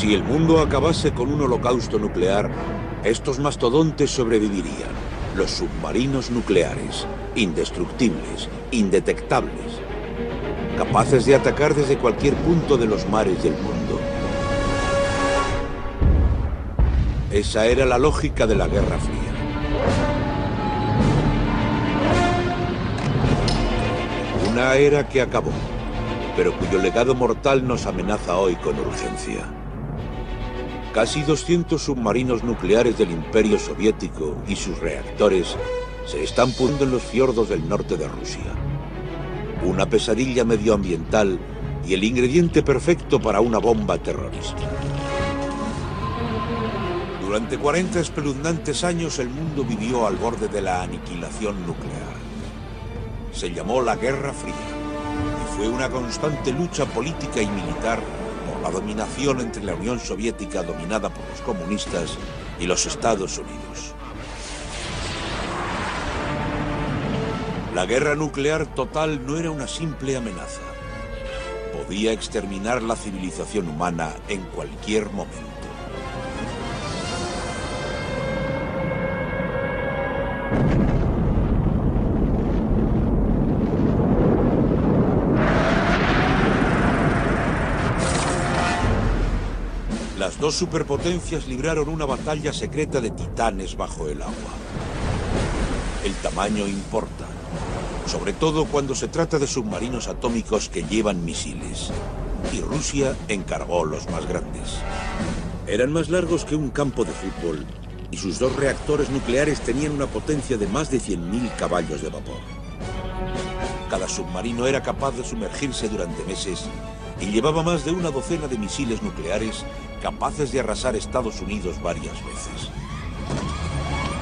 Si el mundo acabase con un holocausto nuclear, estos mastodontes sobrevivirían. Los submarinos nucleares, indestructibles, indetectables, capaces de atacar desde cualquier punto de los mares del mundo. Esa era la lógica de la Guerra Fría. Una era que acabó, pero cuyo legado mortal nos amenaza hoy con urgencia. Casi 200 submarinos nucleares del Imperio Soviético y sus reactores se están pudriendo en los fiordos del norte de Rusia. Una pesadilla medioambiental y el ingrediente perfecto para una bomba terrorista. Durante 40 espeluznantes años el mundo vivió al borde de la aniquilación nuclear. Se llamó la Guerra Fría y fue una constante lucha política y militar por la dominación entre la Unión Soviética, dominada por los comunistas, y los Estados Unidos. La guerra nuclear total no era una simple amenaza. Podía exterminar la civilización humana en cualquier momento. Las dos superpotencias libraron una batalla secreta de titanes bajo el agua. El tamaño importa, sobre todo cuando se trata de submarinos atómicos que llevan misiles. Y Rusia encargó los más grandes. Eran más largos que un campo de fútbol y sus dos reactores nucleares tenían una potencia de más de 100.000 caballos de vapor. Cada submarino era capaz de sumergirse durante meses y llevaba más de una docena de misiles nucleares capaces de arrasar Estados Unidos varias veces.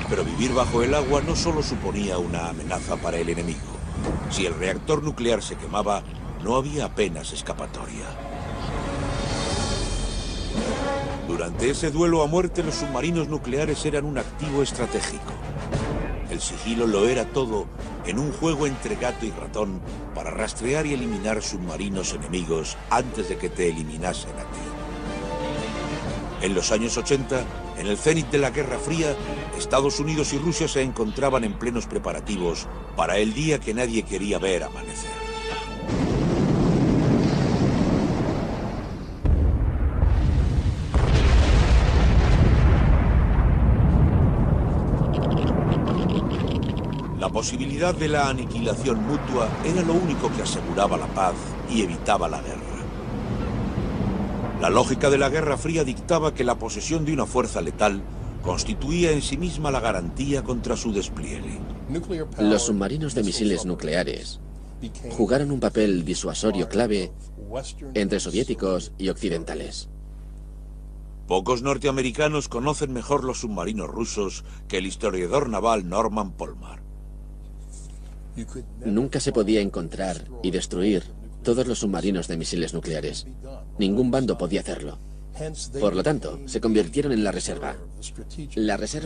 Pero vivir bajo el agua no solo suponía una amenaza para el enemigo. Si el reactor nuclear se quemaba, no había apenas escapatoria. Durante ese duelo a muerte, los submarinos nucleares eran un activo estratégico. El sigilo lo era todo en un juego entre gato y ratón para rastrear y eliminar submarinos enemigos antes de que te eliminasen a ti. En los años 80, en el cénit de la Guerra Fría, Estados Unidos y Rusia se encontraban en plenos preparativos para el día que nadie quería ver amanecer. La posibilidad de la aniquilación mutua era lo único que aseguraba la paz y evitaba la guerra. La lógica de la Guerra Fría dictaba que la posesión de una fuerza letal constituía en sí misma la garantía contra su despliegue. Los submarinos de misiles nucleares jugaron un papel disuasorio clave entre soviéticos y occidentales. Pocos norteamericanos conocen mejor los submarinos rusos que el historiador naval Norman Polmar. Nunca se podía encontrar y destruir todos los submarinos de misiles nucleares. Ningún bando podía hacerlo. Por lo tanto, se convirtieron en la reserva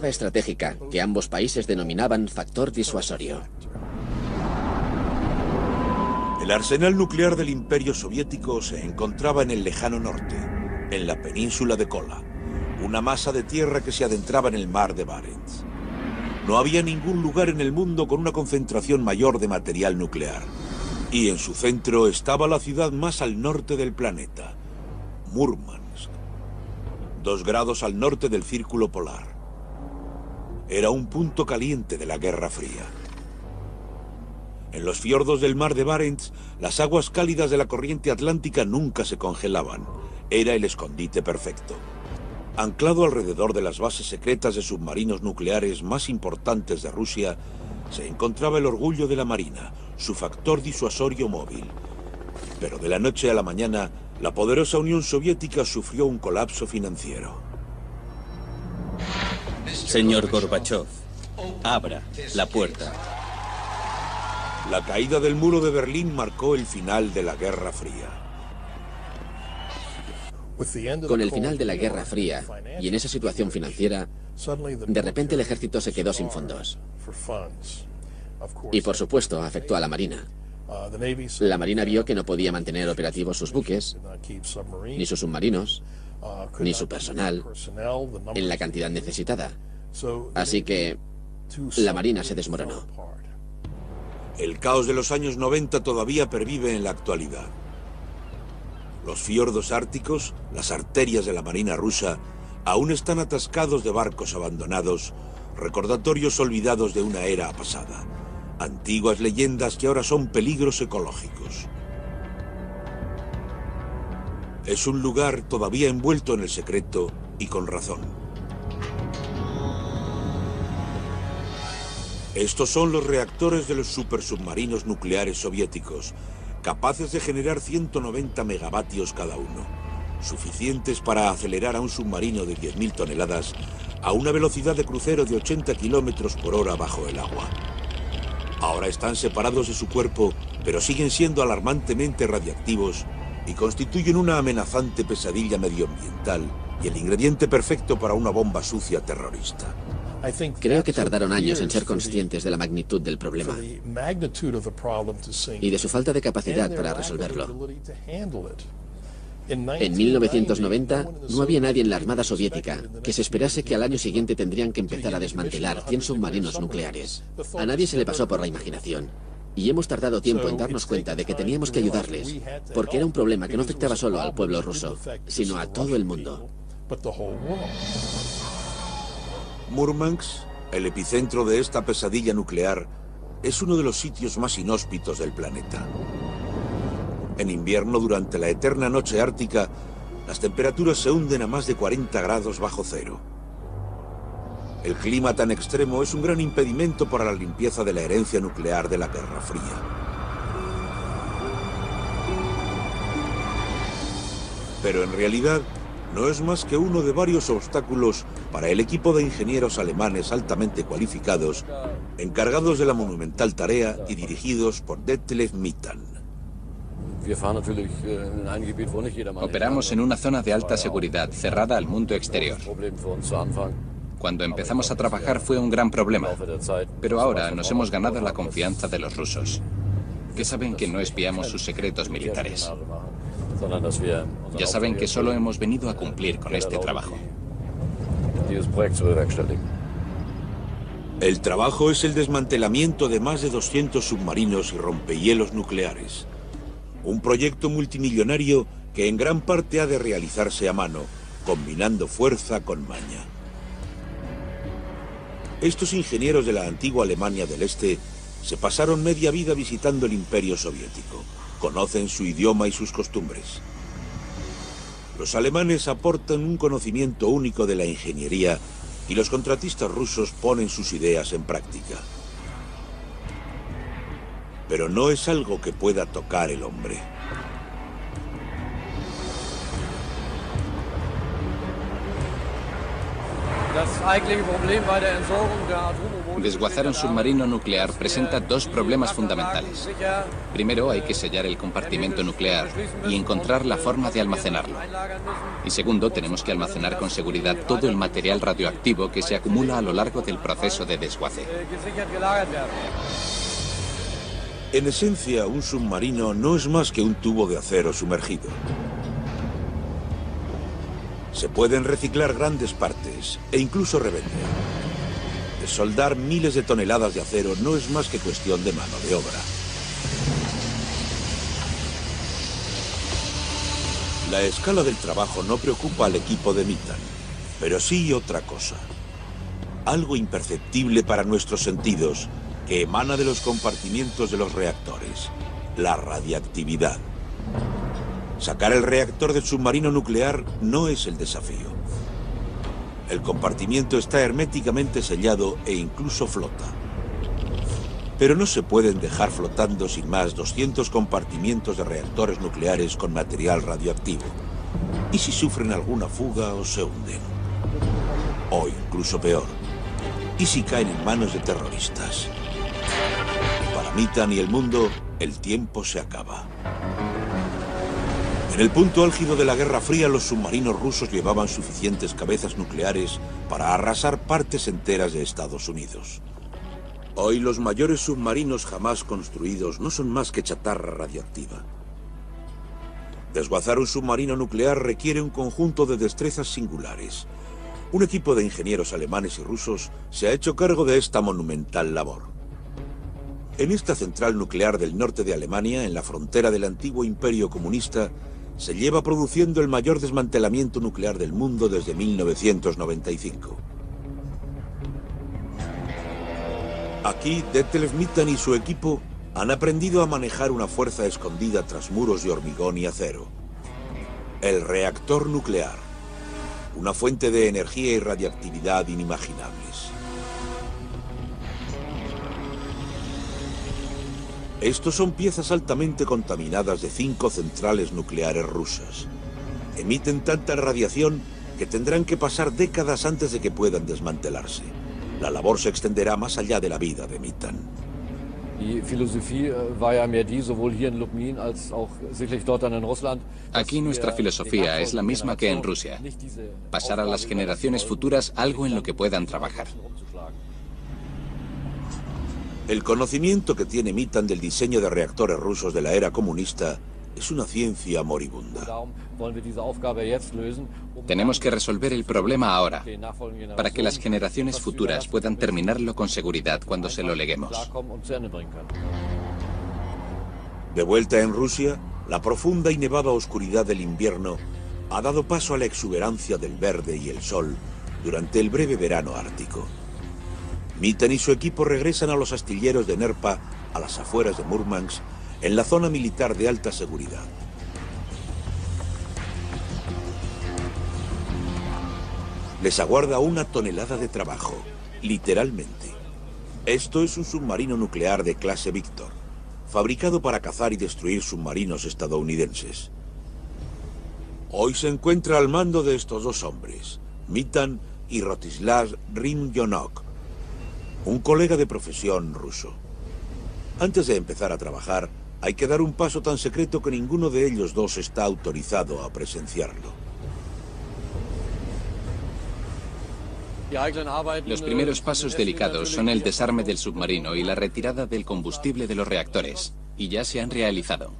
estratégica que ambos países denominaban factor disuasorio. El arsenal nuclear del Imperio Soviético se encontraba en el lejano norte, en la península de Kola, una masa de tierra que se adentraba en el mar de Barents. No había ningún lugar en el mundo con una concentración mayor de material nuclear. Y en su centro estaba la ciudad más al norte del planeta, Murmansk, 2 grados al norte del círculo polar. Era un punto caliente de la Guerra Fría. En los fiordos del mar de Barents, las aguas cálidas de la corriente atlántica nunca se congelaban. Era el escondite perfecto. Anclado alrededor de las bases secretas de submarinos nucleares más importantes de Rusia, se encontraba el orgullo de la Marina, su factor disuasorio móvil. Pero de la noche a la mañana, la poderosa Unión Soviética sufrió un colapso financiero. Señor Gorbachov, abra la puerta. La caída del muro de Berlín marcó el final de la Guerra Fría. Con el final de la Guerra Fría y en esa situación financiera, de repente el ejército se quedó sin fondos. Y por supuesto afectó a la Marina. La Marina vio que no podía mantener operativos sus buques, ni sus submarinos, ni su personal en la cantidad necesitada. Así que la Marina se desmoronó. El caos de los años 90 todavía pervive en la actualidad. Los fiordos árticos, las arterias de la Marina rusa, aún están atascados de barcos abandonados, recordatorios olvidados de una era pasada, antiguas leyendas que ahora son peligros ecológicos. Es un lugar todavía envuelto en el secreto y con razón. Estos son los reactores de los supersubmarinos nucleares soviéticos, capaces de generar 190 megavatios cada uno, suficientes para acelerar a un submarino de 10.000 toneladas a una velocidad de crucero de 80 kilómetros por hora bajo el agua. Ahora están separados de su cuerpo, pero siguen siendo alarmantemente radiactivos y constituyen una amenazante pesadilla medioambiental y el ingrediente perfecto para una bomba sucia terrorista. Creo que tardaron años en ser conscientes de la magnitud del problema y de su falta de capacidad para resolverlo. En 1990 no había nadie en la Armada Soviética que se esperase que al año siguiente tendrían que empezar a desmantelar 100 submarinos nucleares. A nadie se le pasó por la imaginación. Y hemos tardado tiempo en darnos cuenta de que teníamos que ayudarles, porque era un problema que no afectaba solo al pueblo ruso, sino a todo el mundo. Murmansk, el epicentro de esta pesadilla nuclear, es uno de los sitios más inhóspitos del planeta. En invierno, durante la eterna noche ártica, las temperaturas se hunden a más de 40 grados bajo cero. El clima tan extremo es un gran impedimento para la limpieza de la herencia nuclear de la Guerra Fría. Pero en realidad, no es más que uno de varios obstáculos para el equipo de ingenieros alemanes altamente cualificados, encargados de la monumental tarea y dirigidos por Detlef Mittan. Operamos en una zona de alta seguridad, cerrada al mundo exterior. Cuando empezamos a trabajar fue un gran problema, pero ahora nos hemos ganado la confianza de los rusos, que saben que no espiamos sus secretos militares. Ya saben que solo hemos venido a cumplir con este trabajo. El trabajo es el desmantelamiento de más de 200 submarinos y rompehielos nucleares. Un proyecto multimillonario que en gran parte ha de realizarse a mano, combinando fuerza con maña. Estos ingenieros de la antigua Alemania del Este se pasaron media vida visitando el Imperio Soviético. Conocen su idioma y sus costumbres. Los alemanes aportan un conocimiento único de la ingeniería y los contratistas rusos ponen sus ideas en práctica. Pero no es algo que pueda tocar el hombre. Desguazar un submarino nuclear presenta dos problemas fundamentales. Primero, hay que sellar el compartimento nuclear y encontrar la forma de almacenarlo. Y segundo, tenemos que almacenar con seguridad todo el material radioactivo que se acumula a lo largo del proceso de desguace. En esencia, un submarino no es más que un tubo de acero sumergido. Se pueden reciclar grandes partes e incluso revender. Soldar miles de toneladas de acero no es más que cuestión de mano de obra. La escala del trabajo no preocupa al equipo de Mittan, pero sí otra cosa. Algo imperceptible para nuestros sentidos que emana de los compartimientos de los reactores: la radiactividad. Sacar el reactor del submarino nuclear no es el desafío. El compartimiento está herméticamente sellado e incluso flota. Pero no se pueden dejar flotando sin más 200 compartimientos de reactores nucleares con material radioactivo. ¿Y si sufren alguna fuga o se hunden? O incluso peor, ¿y si caen en manos de terroristas? Para Mittan y el mundo, el tiempo se acaba. En el punto álgido de la Guerra Fría, los submarinos rusos llevaban suficientes cabezas nucleares para arrasar partes enteras de Estados Unidos. Hoy los mayores submarinos jamás construidos no son más que chatarra radioactiva. Desguazar un submarino nuclear requiere un conjunto de destrezas singulares. Un equipo de ingenieros alemanes y rusos se ha hecho cargo de esta monumental labor. En esta central nuclear del norte de Alemania, en la frontera del antiguo imperio comunista, se lleva produciendo el mayor desmantelamiento nuclear del mundo desde 1995. Aquí, Detlev Mittan y su equipo han aprendido a manejar una fuerza escondida tras muros de hormigón y acero. El reactor nuclear, una fuente de energía y radiactividad inimaginables. Estos son piezas altamente contaminadas de 5 centrales nucleares rusas. Emiten tanta radiación que tendrán que pasar décadas antes de que puedan desmantelarse. La labor se extenderá más allá de la vida de Mittan. Aquí nuestra filosofía es la misma que en Rusia. Pasar a las generaciones futuras algo en lo que puedan trabajar. El conocimiento que tiene Mittan del diseño de reactores rusos de la era comunista es una ciencia moribunda. Tenemos que resolver el problema ahora, para que las generaciones futuras puedan terminarlo con seguridad cuando se lo leguemos. De vuelta en Rusia, la profunda y nevada oscuridad del invierno ha dado paso a la exuberancia del verde y el sol durante el breve verano ártico. Mittan y su equipo regresan a los astilleros de Nerpa, a las afueras de Murmansk, en la zona militar de alta seguridad. Les aguarda una tonelada de trabajo, literalmente. Esto es un submarino nuclear de clase Victor, fabricado para cazar y destruir submarinos estadounidenses. Hoy se encuentra al mando de estos dos hombres, Mittan y Rostislav Rimyonok, un colega de profesión ruso. Antes de empezar a trabajar, hay que dar un paso tan secreto que ninguno de ellos dos está autorizado a presenciarlo. Los primeros pasos delicados son el desarme del submarino y la retirada del combustible de los reactores, y ya se han realizado.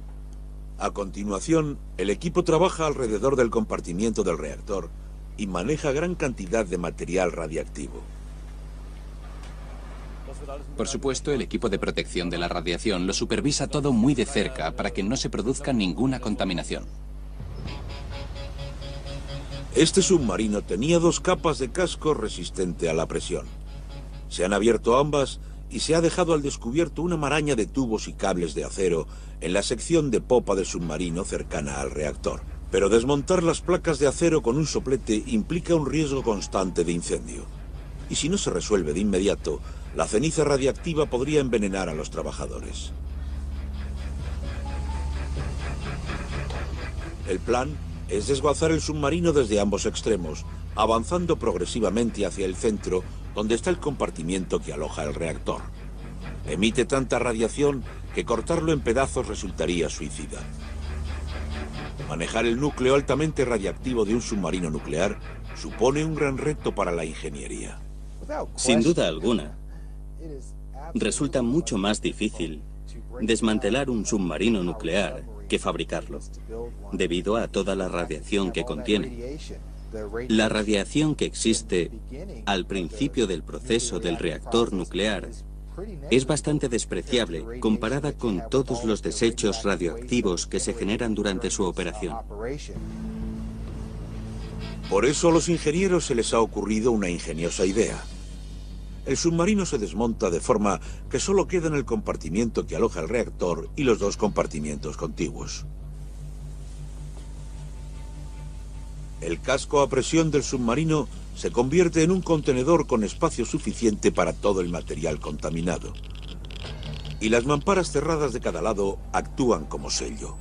A continuación, el equipo trabaja alrededor del compartimiento del reactor y maneja gran cantidad de material radiactivo. Por supuesto, el equipo de protección de la radiación lo supervisa todo muy de cerca para que no se produzca ninguna contaminación. Este submarino tenía 2 capas de casco resistente a la presión. Se han abierto ambas y se ha dejado al descubierto una maraña de tubos y cables de acero en la sección de popa del submarino cercana al reactor. Pero desmontar las placas de acero con un soplete implica un riesgo constante de incendio. Y si no se resuelve de inmediato, la ceniza radiactiva podría envenenar a los trabajadores. El plan es desguazar el submarino desde ambos extremos, avanzando progresivamente hacia el centro, donde está el compartimiento que aloja el reactor. Emite tanta radiación que cortarlo en pedazos resultaría suicida. Manejar el núcleo altamente radiactivo de un submarino nuclear supone un gran reto para la ingeniería. Sin duda alguna, resulta mucho más difícil desmantelar un submarino nuclear que fabricarlo, debido a toda la radiación que contiene. La radiación que existe al principio del proceso del reactor nuclear es bastante despreciable comparada con todos los desechos radioactivos que se generan durante su operación. Por eso a los ingenieros se les ha ocurrido una ingeniosa idea. El submarino se desmonta de forma que solo quedan el compartimiento que aloja el reactor y los 2 compartimientos contiguos. El casco a presión del submarino se convierte en un contenedor con espacio suficiente para todo el material contaminado. Y las mamparas cerradas de cada lado actúan como sello.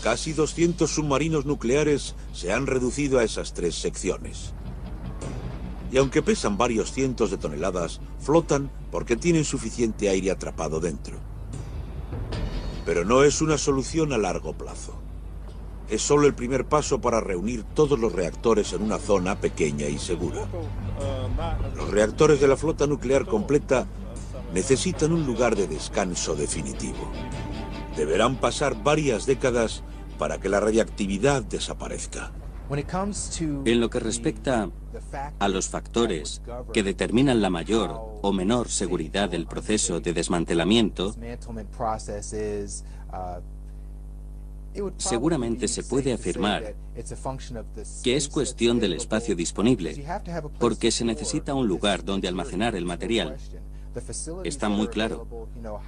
Casi 200 submarinos nucleares se han reducido a esas 3 secciones. Y aunque pesan varios cientos de toneladas, flotan porque tienen suficiente aire atrapado dentro. Pero no es una solución a largo plazo. Es solo el primer paso para reunir todos los reactores en una zona pequeña y segura. Los reactores de la flota nuclear completa necesitan un lugar de descanso definitivo. Deberán pasar varias décadas para que la radiactividad desaparezca. En lo que respecta a los factores que determinan la mayor o menor seguridad del proceso de desmantelamiento, seguramente se puede afirmar que es cuestión del espacio disponible, porque se necesita un lugar donde almacenar el material. Está muy claro.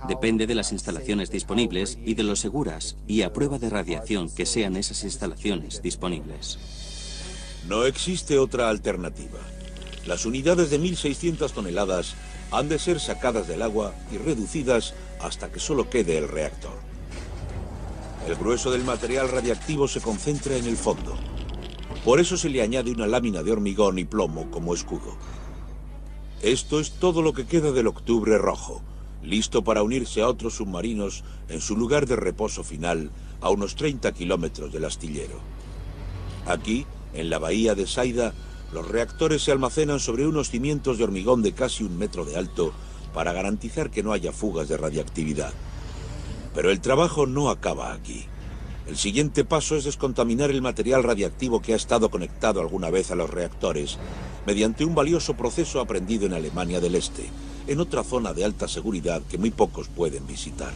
Depende de las instalaciones disponibles y de lo seguras y a prueba de radiación que sean esas instalaciones disponibles. No existe otra alternativa. Las unidades de 1.600 toneladas han de ser sacadas del agua y reducidas hasta que solo quede el reactor. El grueso del material radiactivo se concentra en el fondo. Por eso se le añade una lámina de hormigón y plomo como escudo. Esto es todo lo que queda del Octubre Rojo, listo para unirse a otros submarinos en su lugar de reposo final a unos 30 kilómetros del astillero. Aquí, en la bahía de Saida, los reactores se almacenan sobre unos cimientos de hormigón de casi 1 metro de alto para garantizar que no haya fugas de radiactividad. Pero el trabajo no acaba aquí. El siguiente paso es descontaminar el material radiactivo que ha estado conectado alguna vez a los reactores mediante un valioso proceso aprendido en Alemania del Este, en otra zona de alta seguridad que muy pocos pueden visitar.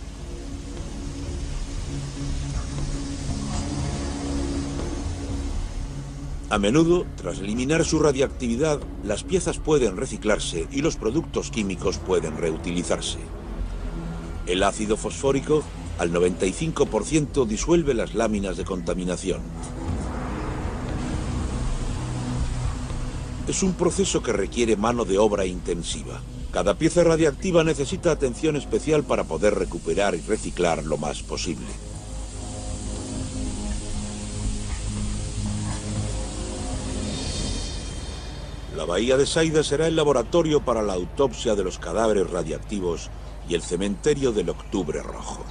A menudo, tras eliminar su radiactividad, las piezas pueden reciclarse y los productos químicos pueden reutilizarse. El ácido fosfórico, al 95%, disuelve las láminas de contaminación. Es un proceso que requiere mano de obra intensiva. Cada pieza radiactiva necesita atención especial para poder recuperar y reciclar lo más posible. La bahía de Saida será el laboratorio para la autopsia de los cadáveres radiactivos y el cementerio del Octubre Rojo.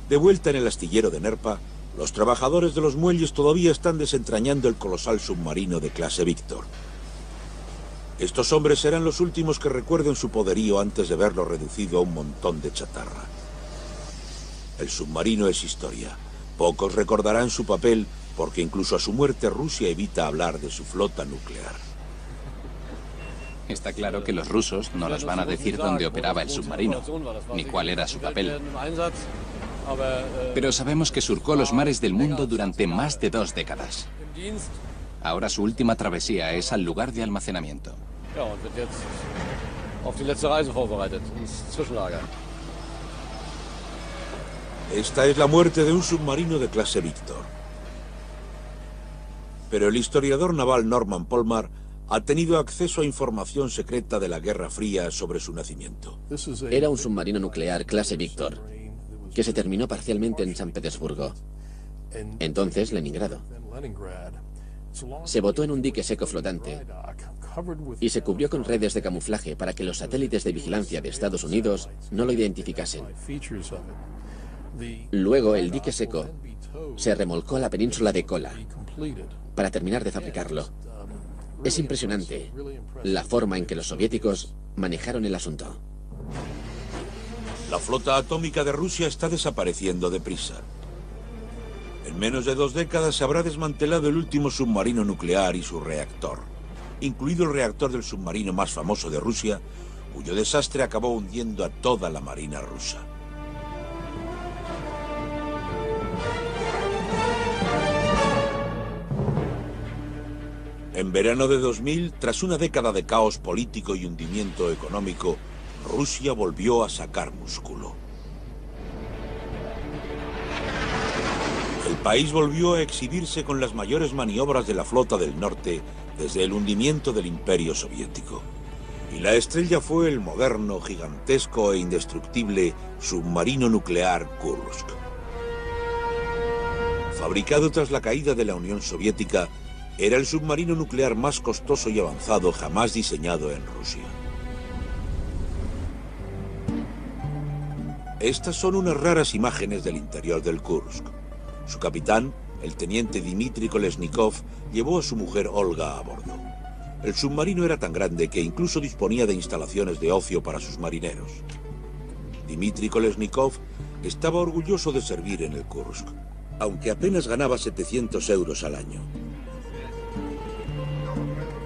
De vuelta en el astillero de Nerpa, los trabajadores de los muelles todavía están desentrañando el colosal submarino de clase Víctor. Estos hombres serán los últimos que recuerden su poderío antes de verlo reducido a un montón de chatarra. El submarino es historia. Pocos recordarán su papel porque incluso a su muerte Rusia evita hablar de su flota nuclear. Está claro que los rusos no nos van a decir dónde operaba el submarino, ni cuál era su papel. Pero sabemos que surcó los mares del mundo durante más de 2 décadas. Ahora su última travesía es al lugar de almacenamiento. Esta es la muerte de un submarino de clase Víctor. Pero el historiador naval Norman Polmar ha tenido acceso a información secreta de la Guerra Fría sobre su nacimiento. Era un submarino nuclear clase Víctor, que se terminó parcialmente en San Petersburgo, entonces Leningrado. Se botó en un dique seco flotante y se cubrió con redes de camuflaje para que los satélites de vigilancia de Estados Unidos no lo identificasen. Luego el dique seco se remolcó a la península de Kola para terminar de fabricarlo. Es impresionante la forma en que los soviéticos manejaron el asunto. La flota atómica de Rusia está desapareciendo deprisa. En menos de 2 décadas se habrá desmantelado el último submarino nuclear y su reactor, incluido el reactor del submarino más famoso de Rusia, cuyo desastre acabó hundiendo a toda la marina rusa. En verano de 2000, tras una década de caos político y hundimiento económico, Rusia volvió a sacar músculo. El país volvió a exhibirse con las mayores maniobras de la flota del norte desde el hundimiento del Imperio Soviético. Y la estrella fue el moderno, gigantesco e indestructible submarino nuclear Kursk. Fabricado tras la caída de la Unión Soviética, era el submarino nuclear más costoso y avanzado jamás diseñado en Rusia. Estas son unas raras imágenes del interior del Kursk. Su capitán, el teniente Dmitry Kolesnikov, llevó a su mujer Olga a bordo. El submarino era tan grande que incluso disponía de instalaciones de ocio para sus marineros. Dmitry Kolesnikov, estaba orgulloso de servir en el Kursk, aunque apenas ganaba 700 euros al año.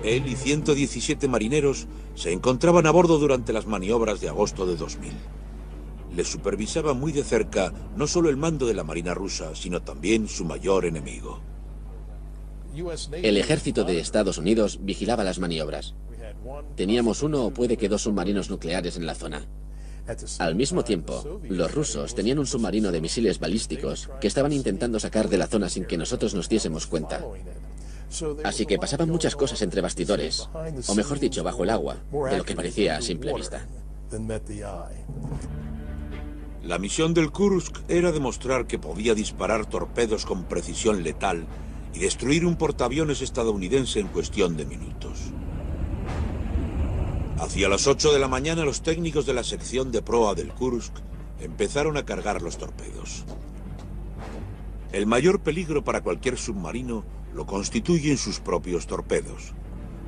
Él y 117 marineros se encontraban a bordo durante las maniobras de agosto de 2000. Les supervisaba muy de cerca no solo el mando de la Marina rusa, sino también su mayor enemigo. El ejército de Estados Unidos vigilaba las maniobras. Teníamos uno o puede que dos submarinos nucleares en la zona. Al mismo tiempo, los rusos tenían un submarino de misiles balísticos que estaban intentando sacar de la zona sin que nosotros nos diésemos cuenta. Así que pasaban muchas cosas entre bastidores, o mejor dicho, bajo el agua, de lo que parecía a simple vista. La misión del Kursk era demostrar que podía disparar torpedos con precisión letal y destruir un portaaviones estadounidense en cuestión de minutos. Hacia las 8 de la mañana, los técnicos de la sección de proa del Kursk empezaron a cargar los torpedos. El mayor peligro para cualquier submarino lo constituyen sus propios torpedos.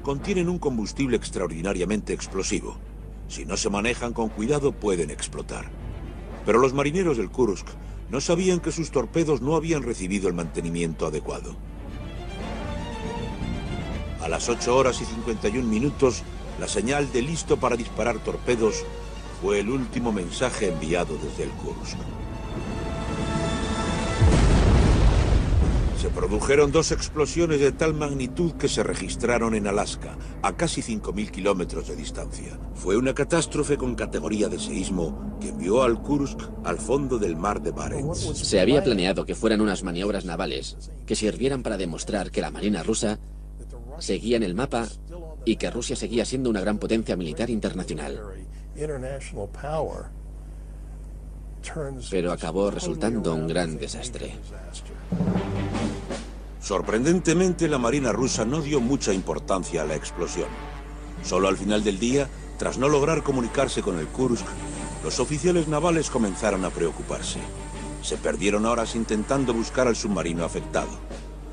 Contienen un combustible extraordinariamente explosivo. Si no se manejan con cuidado, pueden explotar. Pero los marineros del Kursk no sabían que sus torpedos no habían recibido el mantenimiento adecuado. A las 8 horas y 51 minutos, la señal de listo para disparar torpedos fue el último mensaje enviado desde el Kursk. Se produjeron dos explosiones de tal magnitud que se registraron en Alaska, a casi 5.000 kilómetros de distancia. Fue una catástrofe con categoría de seísmo que envió al Kursk al fondo del mar de Barents. Se había planeado que fueran unas maniobras navales que sirvieran para demostrar que la Marina rusa seguía en el mapa y que Rusia seguía siendo una gran potencia militar internacional. Pero acabó resultando un gran desastre. Sorprendentemente, la Marina rusa no dio mucha importancia a la explosión. Solo al final del día, tras no lograr comunicarse con el Kursk, los oficiales navales comenzaron a preocuparse. Se perdieron horas intentando buscar al submarino afectado.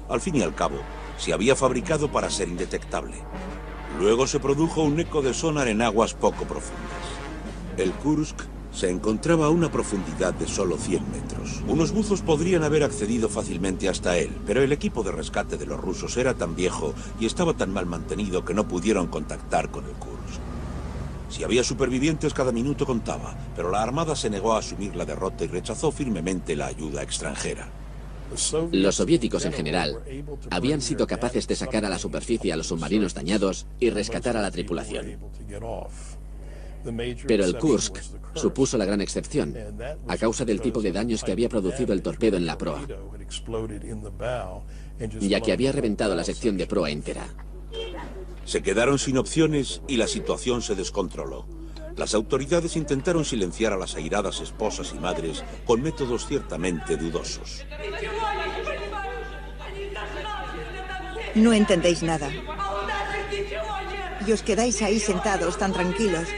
Al fin y al cabo, se había fabricado para ser indetectable. Luego se produjo un eco de sonar en aguas poco profundas. El Kursk se encontraba a una profundidad de solo 100 metros. Unos buzos podrían haber accedido fácilmente hasta él, pero el equipo de rescate de los rusos era tan viejo y estaba tan mal mantenido que no pudieron contactar con el Kursk. Si había supervivientes, cada minuto contaba, pero la Armada se negó a asumir la derrota y rechazó firmemente la ayuda extranjera. Los soviéticos en general habían sido capaces de sacar a la superficie a los submarinos dañados y rescatar a la tripulación. Pero el Kursk supuso la gran excepción, a causa del tipo de daños que había producido el torpedo en la proa, ya que había reventado la sección de proa entera. Se quedaron sin opciones y la situación se descontroló. Las autoridades intentaron silenciar a las airadas esposas y madres con métodos ciertamente dudosos. No entendéis nada. Y os quedáis ahí sentados tan tranquilos.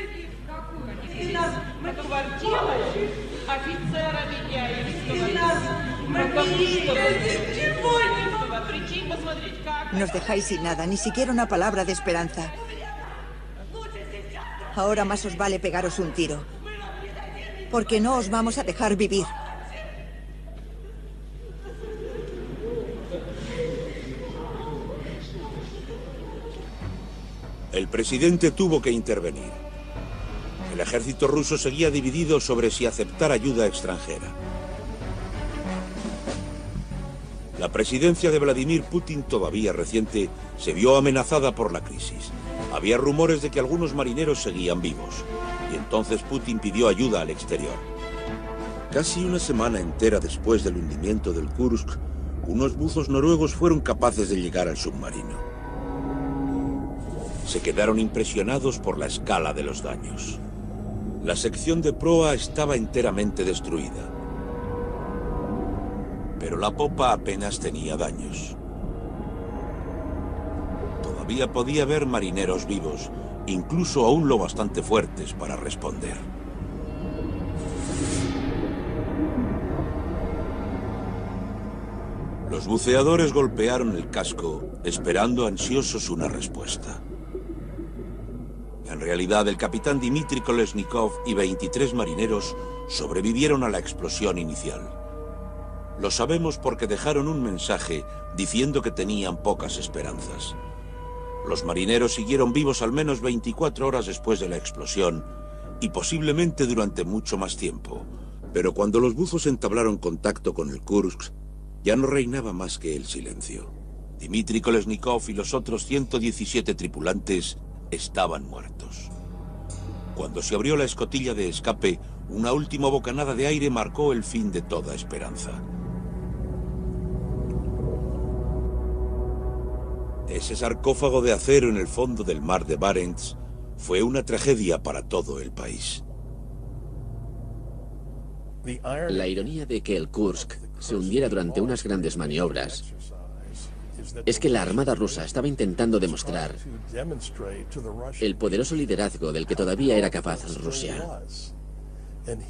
Nos dejáis sin nada, ni siquiera una palabra de esperanza. Ahora más os vale pegaros un tiro, porque no os vamos a dejar vivir. El presidente tuvo que intervenir. El ejército ruso seguía dividido sobre si aceptar ayuda extranjera. La presidencia de Vladimir Putin, todavía reciente, se vio amenazada por la crisis. Había rumores de que algunos marineros seguían vivos, y entonces Putin pidió ayuda al exterior. Casi una semana entera después del hundimiento del Kursk, unos buzos noruegos fueron capaces de llegar al submarino. Se quedaron impresionados por la escala de los daños. La sección de proa estaba enteramente destruida, pero la popa apenas tenía daños. Todavía podía haber marineros vivos, incluso aún lo bastante fuertes para responder. Los buceadores golpearon el casco, esperando ansiosos una respuesta. En En realidad, el capitán Dmitry Kolesnikov y 23 marineros sobrevivieron a la explosión inicial. Lo sabemos porque dejaron un mensaje diciendo que tenían pocas esperanzas. Los marineros siguieron vivos al menos 24 horas después de la explosión y posiblemente durante mucho más tiempo. Pero cuando los buzos entablaron contacto con el Kursk, ya no reinaba más que el silencio. Dmitry Kolesnikov y los otros 117 tripulantes estaban muertos. Cuando se abrió la escotilla de escape, una última bocanada de aire marcó el fin de toda esperanza. Ese sarcófago de acero en el fondo del mar de Barents fue una tragedia para todo el país. La ironía de que el Kursk se hundiera durante unas grandes maniobras es que la Armada rusa estaba intentando demostrar el poderoso liderazgo del que todavía era capaz Rusia.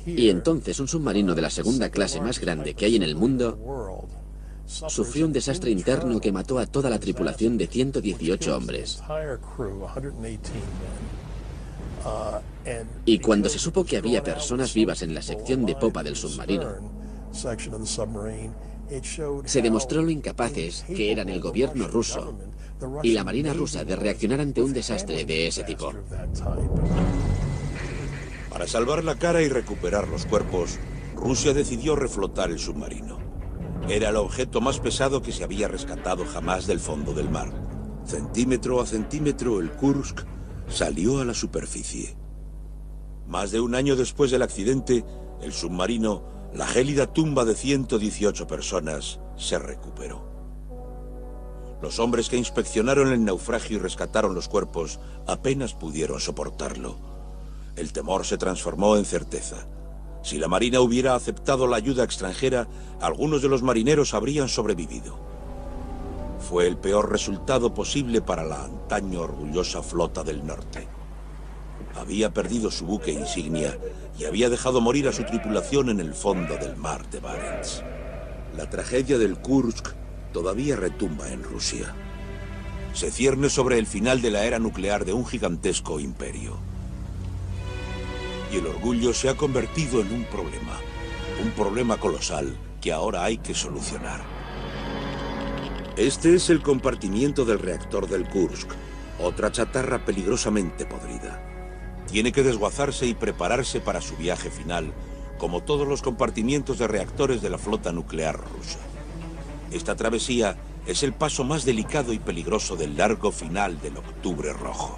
Y entonces un submarino de la segunda clase más grande que hay en el mundo sufrió un desastre interno que mató a toda la tripulación de 118 hombres. Y cuando se supo que había personas vivas en la sección de popa del submarino, se demostró lo incapaces que eran el gobierno ruso y la marina rusa de reaccionar ante un desastre de ese tipo. Para salvar la cara y recuperar los cuerpos, Rusia decidió reflotar el submarino. Era el objeto más pesado que se había rescatado jamás del fondo del mar. Centímetro a centímetro, el Kursk salió a la superficie. Más de un año después del accidente, el submarino, la gélida tumba de 118 personas, se recuperó. Los hombres que inspeccionaron el naufragio y rescataron los cuerpos apenas pudieron soportarlo. El temor se transformó en certeza. Si la Marina hubiera aceptado la ayuda extranjera, algunos de los marineros habrían sobrevivido. Fue el peor resultado posible para la antaño orgullosa flota del norte. Había perdido su buque insignia y había dejado morir a su tripulación en el fondo del mar de Barents. La tragedia del Kursk todavía retumba en Rusia. Se cierne sobre el final de la era nuclear de un gigantesco imperio. Y el orgullo se ha convertido en un problema colosal que ahora hay que solucionar. Este es el compartimiento del reactor del Kursk, otra chatarra peligrosamente podrida. Tiene que desguazarse y prepararse para su viaje final, como todos los compartimientos de reactores de la flota nuclear rusa. Esta travesía es el paso más delicado y peligroso del largo final del Octubre Rojo.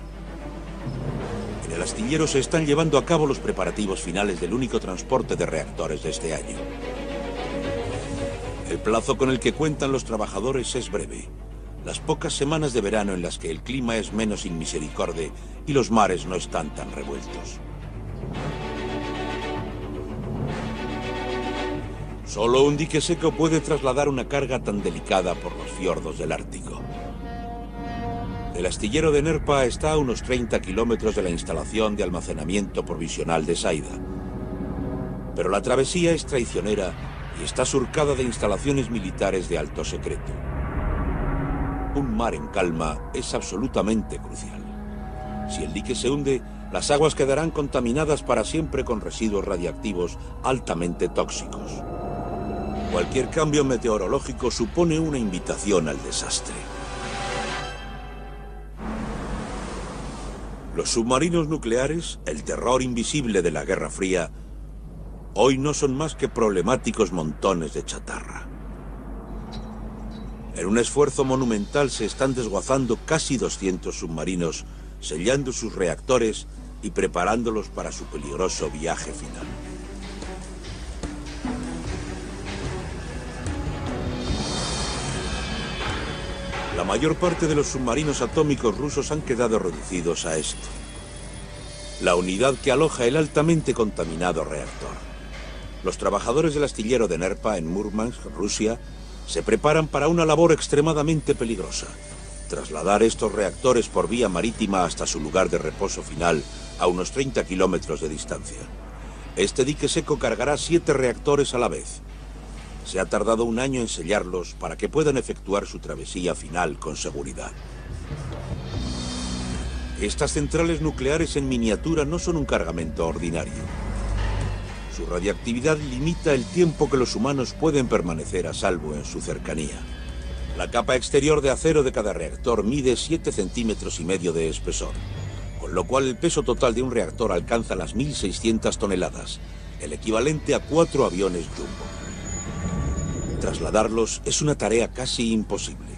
En el astillero se están llevando a cabo los preparativos finales del único transporte de reactores de este año. El plazo con el que cuentan los trabajadores es breve. Las pocas semanas de verano en las que el clima es menos inmisericorde y los mares no están tan revueltos. Solo un dique seco puede trasladar una carga tan delicada por los fiordos del Ártico. El astillero de Nerpa está a unos 30 kilómetros de la instalación de almacenamiento provisional de Saida. Pero la travesía es traicionera y está surcada de instalaciones militares de alto secreto. Un mar en calma es absolutamente crucial. Si el dique se hunde, las aguas quedarán contaminadas para siempre con residuos radiactivos altamente tóxicos. Cualquier cambio meteorológico supone una invitación al desastre. Los submarinos nucleares, el terror invisible de la Guerra Fría, hoy no son más que problemáticos montones de chatarra. En un esfuerzo monumental se están desguazando casi 200 submarinos, sellando sus reactores y preparándolos para su peligroso viaje final. La mayor parte de los submarinos atómicos rusos han quedado reducidos a esto: la unidad que aloja el altamente contaminado reactor. Los trabajadores del astillero de Nerpa en Murmansk, Rusia, se preparan para una labor extremadamente peligrosa: trasladar estos reactores por vía marítima hasta su lugar de reposo final, a unos 30 kilómetros de distancia. Este dique seco cargará 7 reactores a la vez. Se ha tardado un año en sellarlos para que puedan efectuar su travesía final con seguridad. Estas centrales nucleares en miniatura no son un cargamento ordinario. Su radiactividad limita el tiempo que los humanos pueden permanecer a salvo en su cercanía. La capa exterior de acero de cada reactor mide 7,5 centímetros de espesor, con lo cual el peso total de un reactor alcanza las 1.600 toneladas, el equivalente a 4 aviones Jumbo. Trasladarlos es una tarea casi imposible.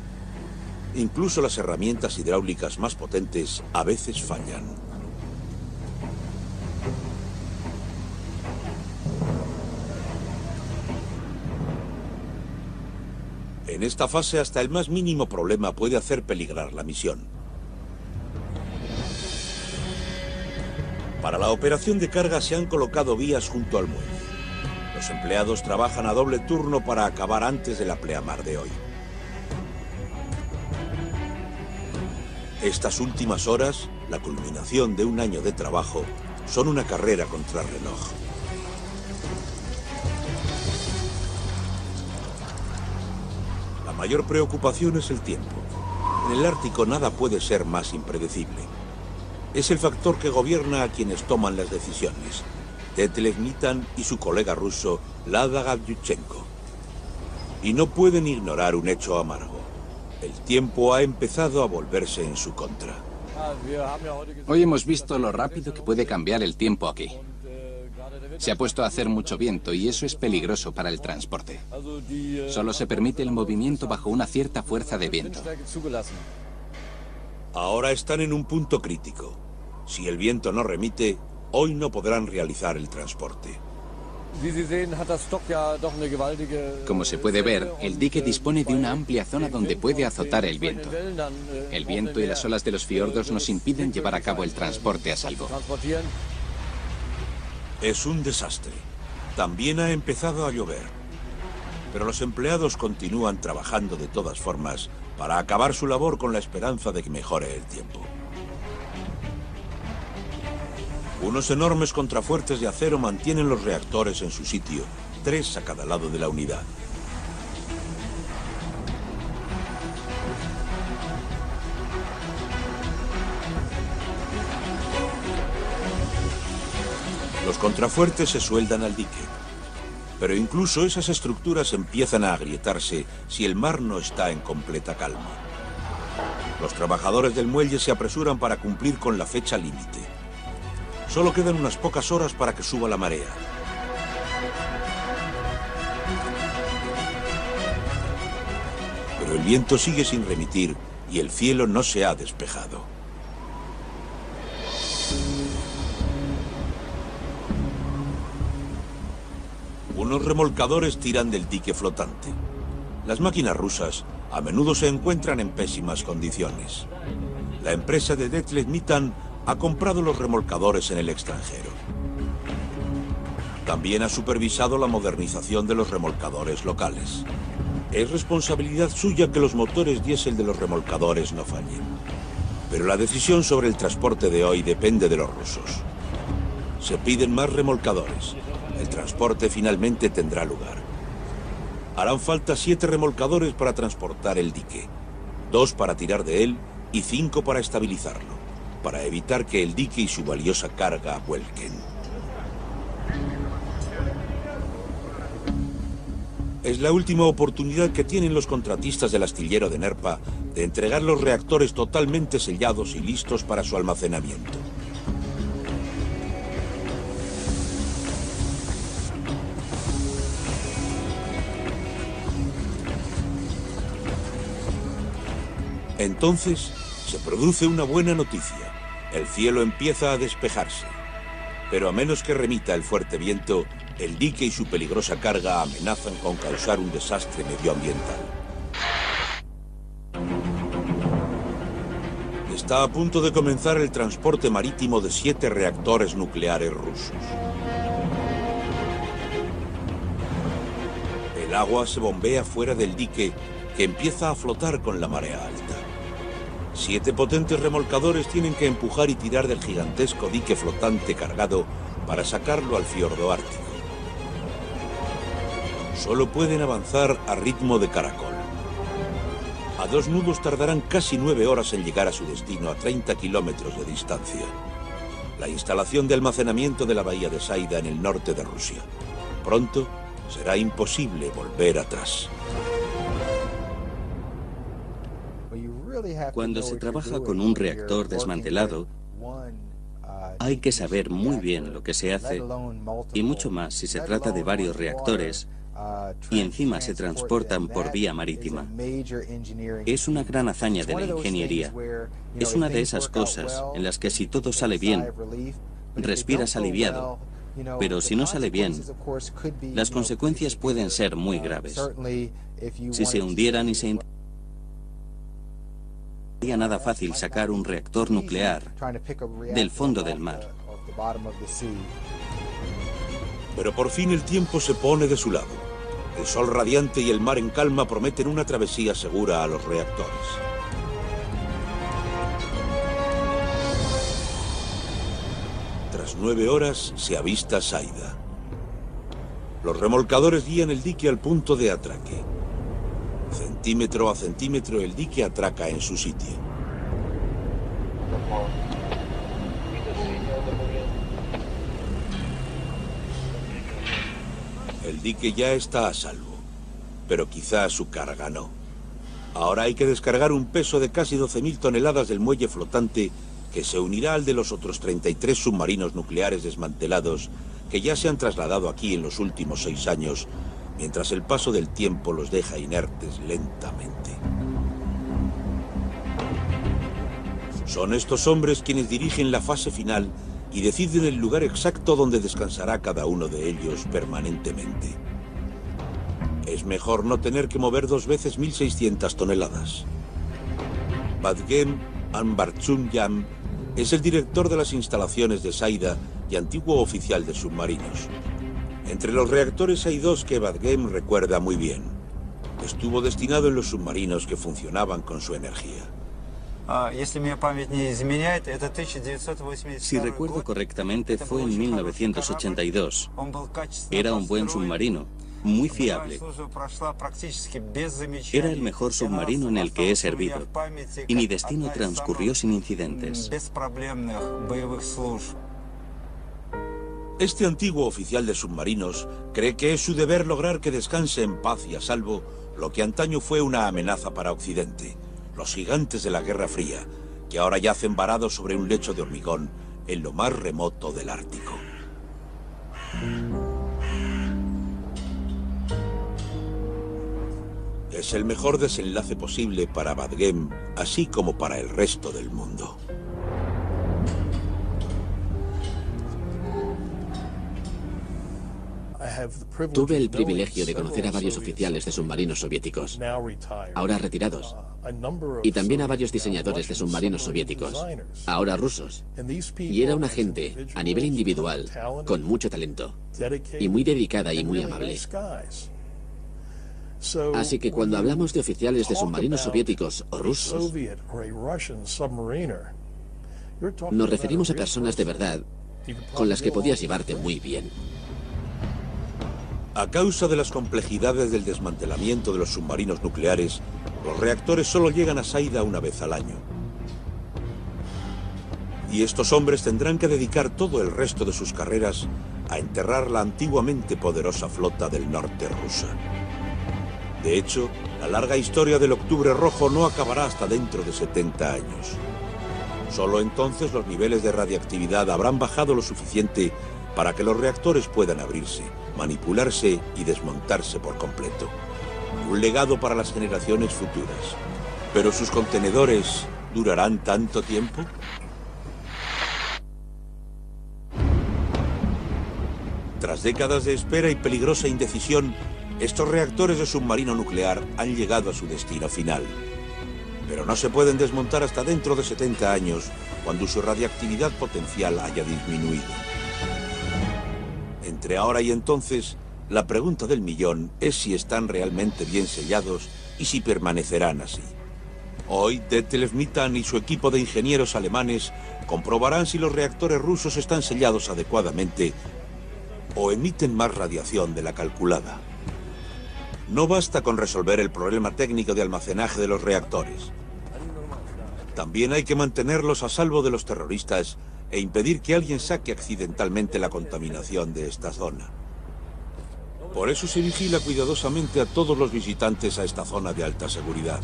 Incluso las herramientas hidráulicas más potentes a veces fallan. En esta fase, hasta el más mínimo problema puede hacer peligrar la misión. Para la operación de carga se han colocado vías junto al muelle. Los empleados trabajan a doble turno para acabar antes de la pleamar de hoy. Estas últimas horas, la culminación de un año de trabajo, son una carrera contra reloj. La mayor preocupación es el tiempo. En el Ártico nada puede ser más impredecible. Es el factor que gobierna a quienes toman las decisiones. Detlef Nitan y su colega ruso, Lada Gavlyuchenko. Y no pueden ignorar un hecho amargo. El tiempo ha empezado a volverse en su contra. Hoy hemos visto lo rápido que puede cambiar el tiempo aquí. Se ha puesto a hacer mucho viento y eso es peligroso para el transporte. Solo se permite el movimiento bajo una cierta fuerza de viento. Ahora están en un punto crítico. Si el viento no remite, hoy no podrán realizar el transporte. Como se puede ver, el dique dispone de una amplia zona donde puede azotar el viento. El viento y las olas de los fiordos nos impiden llevar a cabo el transporte a salvo. Es un desastre. También ha empezado a llover. Pero los empleados continúan trabajando de todas formas para acabar su labor con la esperanza de que mejore el tiempo. Unos enormes contrafuertes de acero mantienen los reactores en su sitio, 3 a cada lado de la unidad. Los contrafuertes se sueldan al dique, pero incluso esas estructuras empiezan a agrietarse si el mar no está en completa calma. Los trabajadores del muelle se apresuran para cumplir con la fecha límite. Solo quedan unas pocas horas para que suba la marea. Pero el viento sigue sin remitir y el cielo no se ha despejado. Unos remolcadores tiran del dique flotante. Las máquinas rusas a menudo se encuentran en pésimas condiciones. La empresa de Detlef Nitan ha comprado los remolcadores en el extranjero. También ha supervisado la modernización de los remolcadores locales. Es responsabilidad suya que los motores diésel de los remolcadores no fallen. Pero la decisión sobre el transporte de hoy depende de los rusos. Se piden más remolcadores. El transporte finalmente tendrá lugar. Harán falta 7 remolcadores para transportar el dique, 2 para tirar de él y 5 para estabilizarlo, para evitar que el dique y su valiosa carga vuelquen. Es la última oportunidad que tienen los contratistas del astillero de Nerpa de entregar los reactores totalmente sellados y listos para su almacenamiento. Entonces, se produce una buena noticia. El cielo empieza a despejarse. Pero a menos que remita el fuerte viento, el dique y su peligrosa carga amenazan con causar un desastre medioambiental. Está a punto de comenzar el transporte marítimo de 7 reactores nucleares rusos. El agua se bombea fuera del dique, que empieza a flotar con la marea alta. 7 potentes remolcadores tienen que empujar y tirar del gigantesco dique flotante cargado para sacarlo al fiordo ártico. Solo pueden avanzar a ritmo de caracol. A 2 nudos tardarán casi 9 horas en llegar a su destino a 30 kilómetros de distancia. La instalación de almacenamiento de la bahía de Saida en el norte de Rusia. Pronto será imposible volver atrás. Cuando se trabaja con un reactor desmantelado, hay que saber muy bien lo que se hace, y mucho más si se trata de varios reactores y encima se transportan por vía marítima. Es una gran hazaña de la ingeniería. Es una de esas cosas en las que si todo sale bien, respiras aliviado, pero si no sale bien, las consecuencias pueden ser muy graves. Si se hundieran y se sería nada fácil sacar un reactor nuclear del fondo del mar. Pero por fin el tiempo se pone de su lado. El sol radiante y el mar en calma prometen una travesía segura a los reactores. Tras 9 horas se avista Saida. Los remolcadores guían el dique al punto de atraque. Centímetro a centímetro el dique atraca en su sitio. El dique ya está a salvo, pero quizá su carga no. Ahora hay que descargar un peso de casi 12.000 toneladas del muelle flotante que se unirá al de los otros 33 submarinos nucleares desmantelados que ya se han trasladado aquí en los últimos 6 años, mientras el paso del tiempo los deja inertes lentamente. Son estos hombres quienes dirigen la fase final y deciden el lugar exacto donde descansará cada uno de ellos permanentemente. Es mejor no tener que mover 2 veces 1.600 toneladas. Vadgem Ambarchumyan es el director de las instalaciones de Saida y antiguo oficial de submarinos. Entre los reactores hay 2 que Vadgem recuerda muy bien. Estuvo destinado en los submarinos que funcionaban con su energía. Si recuerdo correctamente, fue en 1982. Era un buen submarino, muy fiable. Era el mejor submarino en el que he servido, y mi destino transcurrió sin incidentes. Este antiguo oficial de submarinos cree que es su deber lograr que descanse en paz y a salvo lo que antaño fue una amenaza para Occidente. Los gigantes de la Guerra Fría, que ahora yacen varados sobre un lecho de hormigón en lo más remoto del Ártico. Es el mejor desenlace posible para Vadgem, así como para el resto del mundo. Tuve el privilegio de conocer a varios oficiales de submarinos soviéticos, ahora retirados, y también a varios diseñadores de submarinos soviéticos, ahora rusos. Y era una gente, a nivel individual, con mucho talento, y muy dedicada y muy amable. Así que cuando hablamos de oficiales de submarinos soviéticos o rusos, nos referimos a personas de verdad con las que podías llevarte muy bien. A causa de las complejidades del desmantelamiento de los submarinos nucleares, los reactores solo llegan a Saida una vez al año. Y estos hombres tendrán que dedicar todo el resto de sus carreras a enterrar la antiguamente poderosa flota del norte rusa. De hecho, la larga historia del Octubre Rojo no acabará hasta dentro de 70 años. Solo entonces los niveles de radiactividad habrán bajado lo suficiente para que los reactores puedan abrirse, manipularse y desmontarse por completo. Un legado para las generaciones futuras. ¿Pero sus contenedores durarán tanto tiempo? Tras décadas de espera y peligrosa indecisión, estos reactores de submarino nuclear han llegado a su destino final. Pero no se pueden desmontar hasta dentro de 70 años, cuando su radiactividad potencial haya disminuido. Entre ahora y entonces, la pregunta del millón es si están realmente bien sellados y si permanecerán así. Hoy, Detlev Mitan y su equipo de ingenieros alemanes comprobarán si los reactores rusos están sellados adecuadamente o emiten más radiación de la calculada. No basta con resolver el problema técnico de almacenaje de los reactores. También hay que mantenerlos a salvo de los terroristas e impedir que alguien saque accidentalmente la contaminación de esta zona. Por eso se vigila cuidadosamente a todos los visitantes a esta zona de alta seguridad.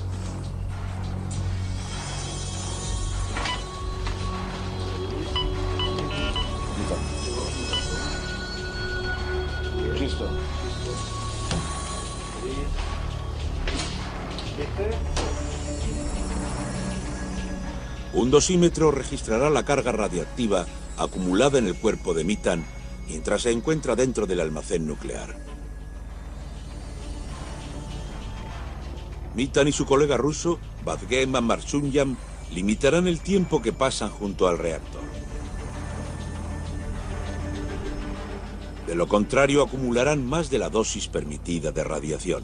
Un dosímetro registrará la carga radiactiva acumulada en el cuerpo de Mitan mientras se encuentra dentro del almacén nuclear. Mitan y su colega ruso, Vazgen Marsunyam, limitarán el tiempo que pasan junto al reactor. De lo contrario, acumularán más de la dosis permitida de radiación.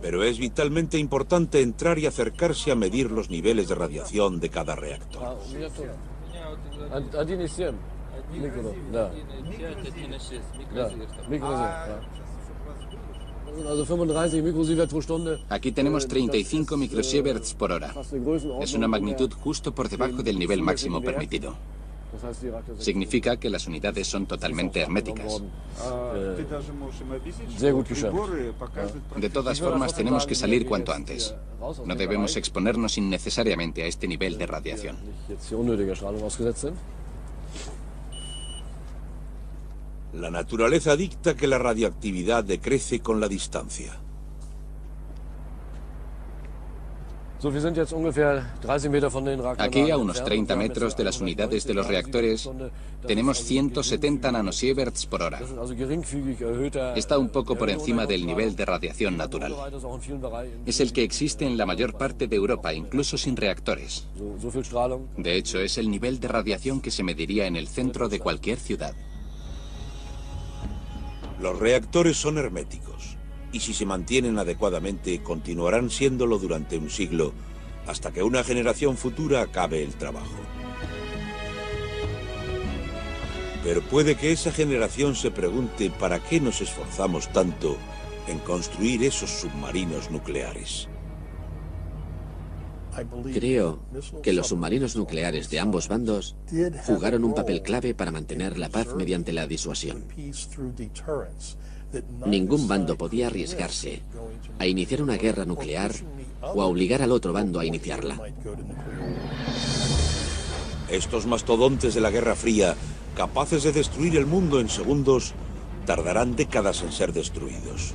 Pero es vitalmente importante entrar y acercarse a medir los niveles de radiación de cada reactor. Aquí tenemos 35 microsieverts por hora. Es una magnitud justo por debajo del nivel máximo permitido. Significa que las unidades son totalmente herméticas. De todas formas, tenemos que salir cuanto antes. No debemos exponernos innecesariamente a este nivel de radiación. La naturaleza dicta que la radioactividad decrece con la distancia. Aquí, a unos 30 metros de las unidades de los reactores, tenemos 170 nanosieverts por hora. Está un poco por encima del nivel de radiación natural. Es el que existe en la mayor parte de Europa, incluso sin reactores. De hecho, es el nivel de radiación que se mediría en el centro de cualquier ciudad. Los reactores son herméticos, y si se mantienen adecuadamente, continuarán siéndolo durante un siglo, hasta que una generación futura acabe el trabajo. Pero puede que esa generación se pregunte para qué nos esforzamos tanto en construir esos submarinos nucleares. Creo que los submarinos nucleares de ambos bandos jugaron un papel clave para mantener la paz mediante la disuasión. Ningún bando podía arriesgarse a iniciar una guerra nuclear o a obligar al otro bando a iniciarla. Estos mastodontes de la Guerra Fría, capaces de destruir el mundo en segundos, tardarán décadas en ser destruidos.